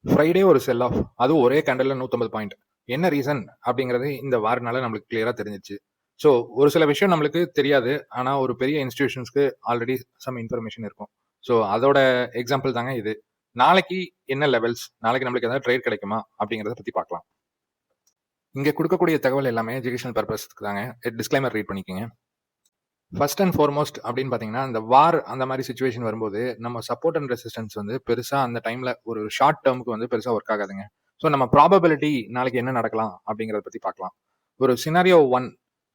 Friday ஒரு செல் of, அதுவும் ஒரே கேண்டல்ல 150 பாயிண்ட். என்ன ரீசன் அப்படிங்கிறது இந்த வாரனால நம்மளுக்கு கிளியரா தெரிஞ்சிச்சு. ஸோ ஒரு சில விஷயம் நம்மளுக்கு தெரியாது. ஆனா ஒரு பெரிய இன்ஸ்டிடியூஷன்ஸ்க்கு ஆல்ரெடி சம் இன்ஃபர்மேஷன் இருக்கும். ஸோ அதோட எக்ஸாம்பிள் தாங்க இது. நாளைக்கு என்ன லெவல்ஸ், நாளைக்கு நம்மளுக்கு ஏதாவது ட்ரேட் கிடைக்குமா அப்படிங்கிறத பத்தி பார்க்கலாம். இங்க கொடுக்கக்கூடிய தகவல் எல்லாமே எஜுகேஷனல் பர்பஸ்க்கு தாங்க. டிஸ்க்ளைமர் ரீட் பண்ணிக்கோங்க. ஃபர்ஸ்ட் அண்ட் ஃபார்மோஸ்ட் அப்படின்னு பார்த்தீங்கன்னா, இந்த வார் அந்த மாதிரி சிச்சுவேஷன் வரும்போது, நம்ம சப்போர்ட் அண்ட் ரெசிஸ்டன்ஸ் வந்து பெருசா அந்த டைம்ல ஒரு ஷார்ட் டேர்முக்கு வந்து பெருசா ஒர்க் ஆகாதுங்க. ஸோ நம்ம ப்ராபபிலிட்டி நாளைக்கு என்ன நடக்கலாம் அப்படிங்கிறத பத்தி பார்க்கலாம். ஒரு சினாரியோ 1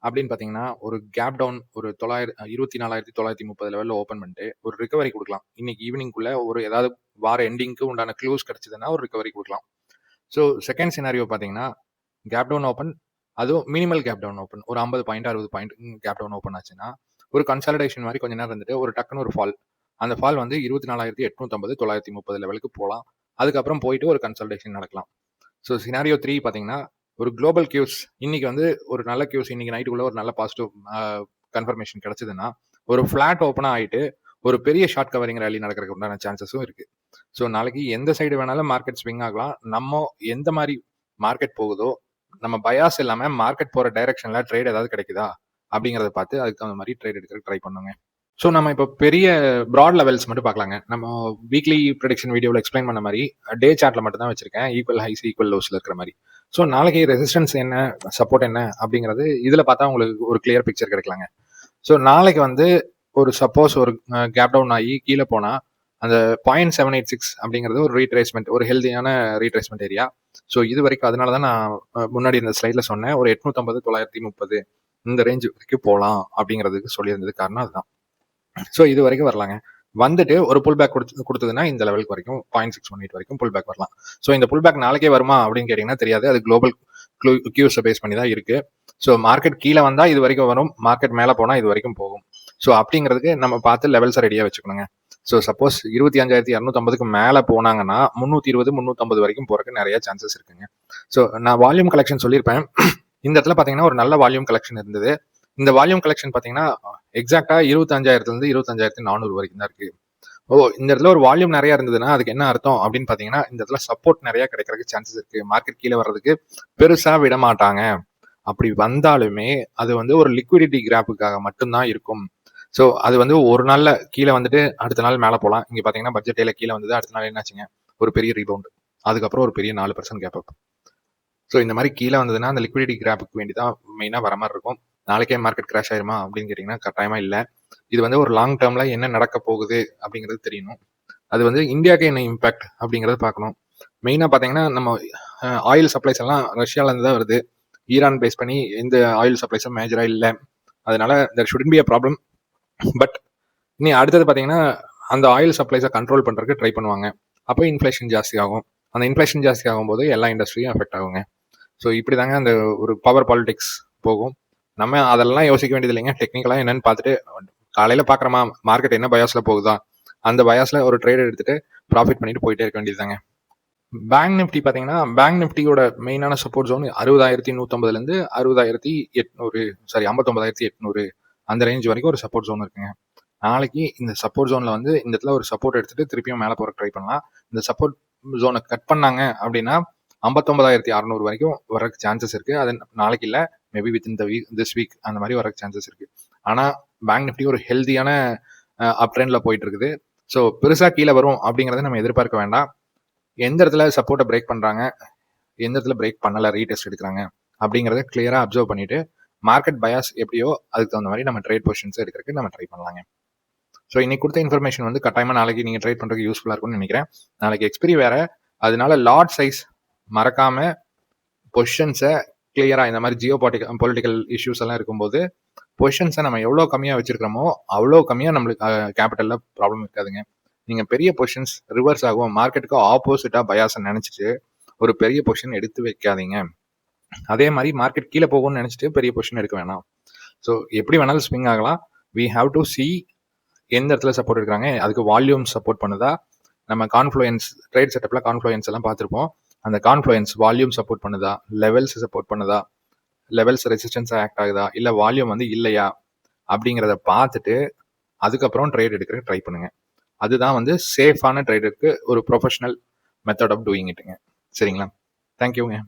அப்படின்னு பார்த்தீங்கன்னா, ஒரு கேப் டவுன் ஒரு 24,930 லெவல்ல ஓப்பன் பண்ணிட்டு ஒரு ரிகவரி குடுக்கலாம். இன்னைக்கு ஈவினிங்குள்ள ஒரு ஏதாவது வார எண்டிங்க்கு உண்டான க்ளூஸ் கிடைச்சதுன்னா ஒரு ரிகவரி குடுக்கலாம். ஸோ செகண்ட் சினாரியோ பார்த்தீங்கன்னா, கேப் டவுன் ஓப்பன், அதுவும் மினிமல் கேப் டவுன் ஓப்பன். ஒரு 50 point 60 point gap down open ஆச்சுன்னா, ஒரு கன்சாலிடேஷன் மாதிரி கொஞ்ச நேரம் இருந்துட்டு ஒரு டக்குன்னு ஒரு ஃபால். அந்த ஃபால் வந்து 24,850 930 லெவலுக்கு போகலாம். அதுக்கப்புறம் போயிட்டு ஒரு கன்சாலிடேஷன் நடக்கலாம். ஸோ சினாரியோ 3 பார்த்தீங்கன்னா, ஒரு குளோபல் கியூஸ் இன்னைக்கு வந்து ஒரு நல்ல கியூஸ் இன்னைக்கு நைட்டுக்குள்ள ஒரு நல்ல பாசிட்டிவ் கன்ஃபர்மேஷன் கிடைச்சதுன்னா, ஒரு ஃபிளாட் ஓப்பனா ஆயிட்டு ஒரு பெரிய ஷார்ட் கவரிங் ரேலி நடக்கிறதுக்கு உண்டான சான்சஸும் இருக்கு. ஸோ நாளைக்கு எந்த சைடு வேணாலும் மார்க்கெட் ஸ்விங் ஆகலாம். நம்ம எந்த மாதிரி மார்க்கெட் போகுதோ, நம்ம பயாஸ் இல்லாம மார்க்கெட் போற டைரக்ஷன்ல ட்ரேட் ஏதாவது கிடைக்குதா அப்படிங்கறத பார்த்து அதுக்கு தகுந்த மாதிரி ட்ரேட் எடுக்கிறதுக்கு ட்ரை பண்ணுங்க. ஸோ நம்ம இப்போ பெரிய ப்ராட் லெவல்ஸ் மட்டும் பார்க்கலாங்க. நம்ம வீக்லி ப்ரெடிக்ஷன் வீடியோவில் எக்ஸ்பிளைன் பண்ண மாதிரி டே சார்ட்ல மட்டும் தான் வச்சிருக்கேன். ஈக்குவல் ஹைஸ் ஈக்குவல் லோஸ்ல இருக்கிற மாதிரி. ஸோ நாளைக்கு ரெசிஸ்டன்ஸ் என்ன, சப்போர்ட் என்ன அப்படிங்கிறது இதுல பார்த்தா உங்களுக்கு ஒரு கிளியர் பிக்சர் கிடைக்கலாங்க. ஸோ நாளைக்கு வந்து ஒரு சப்போஸ் ஒரு கேப் டவுன் ஆகி கீழே போனா அந்த 0.786 அப்படிங்கிறது ஒரு ரீட்ரேஸ்மெண்ட், ஒரு ஹெல்தியான ரீட்ரேஸ்மெண்ட் ஏரியா. ஸோ இது வரைக்கும் அதனால தான் நான் முன்னாடி இந்த ஸ்லைட்ல சொன்னேன், ஒரு 850 930 இந்த ரேஞ்ச் வரைக்கும் போகலாம் அப்படிங்கிறதுக்கு சொல்லியிருந்தது காரணம் அதுதான். ஸோ இது வரைக்கும் வரலாங்க. வந்துட்டு ஒரு புல் பேக் கொடுத்ததுன்னா இந்த லெவலுக்கு வரைக்கும் 0.618 வரைக்கும் புல் பேக் வரலாம். ஸோ இந்த புல் பேக் நாளைக்கே வருமா அப்படின்னு கேட்டீங்கன்னா தெரியாது. அது குளோபல் கியூஸை பேஸ் பண்ணி தான் இருக்கு. ஸோ மார்க்கெட் கீழே வந்தா இது வரைக்கும் வரும், மார்க்கெட் மேலே போனா இது வரைக்கும் போகும். ஸோ அப்படிங்கிறதுக்கு நம்ம பார்த்து லெவல்ஸை ரெடியா வச்சுக்கணுங்க. ஸோ சப்போஸ் 25,250க்கு மேலே போனாங்கன்னா 320 350 வரைக்கும் போறதுக்கு நிறைய சான்சஸ் இருக்குங்க. ஸோ நான் வால்யூம் கலெக்ஷன் சொல்லியிருப்பேன். இந்த இடத்துல பார்த்தீங்கன்னா ஒரு நல்ல வால்யூம் கலெக்ஷன் இருந்தது. இந்த வால்யூம் கலெக்ஷன் பார்த்தீங்கன்னா எக்ஸாக்டா 25,000 இருந்து 25,400 வரைக்கும் தான் இருக்கு. இந்த இடத்துல ஒரு வால்யூம் நிறைய இருந்ததுன்னா அதுக்கு என்ன அர்த்தம் அப்படின்னு பாத்தீங்கன்னா, இந்த இடத்துல சப்போர்ட் நிறைய கிடைக்கிறதுக்கு சான்சஸ் இருக்கு. மார்க்கெட் கீழே வர்றதுக்கு பெருசா விட மாட்டாங்க. அப்படி வந்தாலுமே அது வந்து ஒரு லிக்விடிட்டி கிராப்புக்காக மட்டும்தான் இருக்கும். ஸோ அது வந்து ஒரு நாள்ல கீழே வந்துட்டு அடுத்த நாள் மேலே போகலாம். இங்க பாத்தீங்கன்னா பட்ஜெட் டேல கீழே வந்தது, அடுத்த நாள் என்னாச்சுங்க, ஒரு பெரிய ரீபவுண்ட், அதுக்கப்புறம் ஒரு பெரிய 4% கேப் அப். ஸோ இந்த மாதிரி கீழே வந்ததுன்னா அந்த லிக்விடிட்டி கிராப்புக்கு வேண்டி தான் மெயினா வர மாதிரி இருக்கும். நாளைக்கே மார்க்கெட் கிராஷ் ஆயிருமா அப்படின்னு கேட்டீங்கன்னா கட்டாயமா இல்லை. இது வந்து ஒரு லாங் டேர்ம்ல என்ன நடக்க போகுது அப்படிங்கிறது தெரியணும். அது வந்து இந்தியாவுக்கு என்ன இம்பாக்ட் அப்படிங்கறத பார்க்கணும். மெயினா பாத்தீங்கன்னா நம்ம ஆயில் சப்ளைஸ் எல்லாம் ரஷ்யால இருந்து தான் வருது. ஈரான் பேஸ் பண்ணி எந்த ஆயில் சப்ளைஸும் மேஜரா இல்லை. அதனால there shouldn't be a problem. But இனி அடுத்தது பாத்தீங்கன்னா அந்த ஆயில் சப்ளைஸை கண்ட்ரோல் பண்றதுக்கு ட்ரை பண்ணுவாங்க. அப்போ இன்ஃபிளேஷன் ஜாஸ்தி ஆகும். அந்த இன்ஃபிளேஷன் ஜாஸ்தி ஆகும்போது எல்லா இண்டஸ்ட்ரியும் அஃபெக்ட் ஆகுங்க. ஸோ இப்படி தாங்க அந்த ஒரு பவர் பாலிடிக்ஸ் போகும். நம்ம அதெல்லாம் யோசிக்க வேண்டியது இல்லைங்க. டெக்னிக்கலா என்னன்னு பார்த்துட்டு காலையில பாக்குறோமா மார்க்கெட் என்ன பயாஸ்ல போகுதா, அந்த பயாஸ்ல ஒரு ட்ரேட் எடுத்துட்டு ப்ராஃபிட் பண்ணிட்டு போயிட்டே இருக்க வேண்டியதுதாங்க. பேங்க் நிஃப்டி பாத்தீங்கன்னா, பேங்க் நிஃப்டியோட மெயினான சப்போர்ட் ஜோன் 60,150 இருந்து 60,800 சாரி 59,800 அந்த ரேஞ்ச் வரைக்கும் ஒரு சப்போர்ட் ஜோன் இருக்குங்க. நாளைக்கு இந்த சப்போர்ட் ஜோன்ல வந்து இந்த இடத்துல ஒரு சப்போர்ட் எடுத்துட்டு திருப்பியும் மேலே போற ட்ரை பண்ணலாம். இந்த சப்போர்ட் ஜோனை கட் பண்ணாங்க அப்படின்னா 59,600 வரைக்கும் வரக்கு சான்சஸ் இருக்கு. அது நாளைக்கு இல்லை, மேபி வித் இந்த திஸ் வீக் அந்த மாதிரி வரக்கு சான்சஸ் இருக்கு. ஆனா பேங்க் நிஃப்டி ஒரு ஹெல்தியான அப் ட்ரெண்ட்ல போயிட்டு இருக்குது. ஸோ பெருசா கீழே வரும் அப்படிங்கறத நம்ம எதிர்பார்க்க வேண்டாம். எந்த இடத்துல சப்போர்ட்டை பிரேக் பண்றாங்க, எந்த இடத்துல பிரேக் பண்ணல, ரீடெஸ்ட் எடுக்கிறாங்க அப்படிங்கறத கிளியரா அப்சர்வ் பண்ணிட்டு மார்க்கெட் பயாஸ் எப்படியோ அதுக்கு தகுந்த மாதிரி நம்ம ட்ரேட் பொசிஷன்ஸ் எடுக்கிறதுக்கு நம்ம ட்ரை பண்ணலாங்க. ஸோ இன்னைக்கு கொடுத்த இன்ஃபர்மேஷன் வந்து கட்டாயமா நாளைக்கு நீங்க ட்ரேட் பண்றதுக்கு யூஸ்ஃபுல்லா இருக்கும்னு நினைக்கிறேன். நாளைக்கு எக்ஸ்பிரி வேற, அதனால லாட் சைஸ் மறக்காம பொசிஷன்ஸை கிளியரா இந்த மாதிரி பொலிட்டிக்கல் இஷ்யூஸ் எல்லாம் இருக்கும்போது பொசிஷன்ஸை நம்ம எவ்வளோ கம்மியாக வச்சிருக்கிறோமோ அவ்வளோ கம்மியாக நம்மளுக்கு கேபிட்டல்ல ப்ராப்ளம் இருக்காதுங்க. நீங்க பெரிய பொசிஷன்ஸ் ரிவர்ஸ் ஆகும், மார்க்கெட்டுக்கு ஆப்போசிட்டா பயாஸை நினைச்சிட்டு ஒரு பெரிய பொசிஷன் எடுத்து வைக்காதீங்க. அதே மாதிரி மார்க்கெட் கீழே போகும்னு நினைச்சிட்டு பெரிய பொசிஷன் எடுக்க வேணாம். ஸோ எப்படி வேணாலும் ஸ்விங் ஆகலாம். வி ஹாவ் டு சி எந்த இடத்துல சப்போர்ட் எடுக்கிறாங்க, அதுக்கு வால்யூம் சப்போர்ட் பண்ணுதா, நம்ம கான்ஃப்ளூயன்ஸ் ட்ரேட் செட்டப்ல கான்ஃப்ளூயன்ஸ் எல்லாம் பார்த்துருப்போம். அந்த கான்ஃப்ளூயன்ஸ் வால்யூம் சப்போர்ட் பண்ணுதா, லெவல்ஸ் சப்போர்ட் பண்ணுதா, லெவல்ஸ் ரெசிஸ்டன்ஸ் ஆக்ட் ஆகுதா, இல்ல வால்யூம் வந்து இல்லையா அப்படிங்கிறத பார்த்துட்டு அதுக்கப்புறம் ட்ரேட் எடுக்கிற ட்ரை பண்ணுங்க. அதுதான் வந்து சேஃபான ட்ரேடுக்கு ஒரு ப்ரொஃபஷனல் மெத்தட் ஆஃப் டூயிங் இட்டுங்க. சரிங்களா? தேங்க்யூங்க.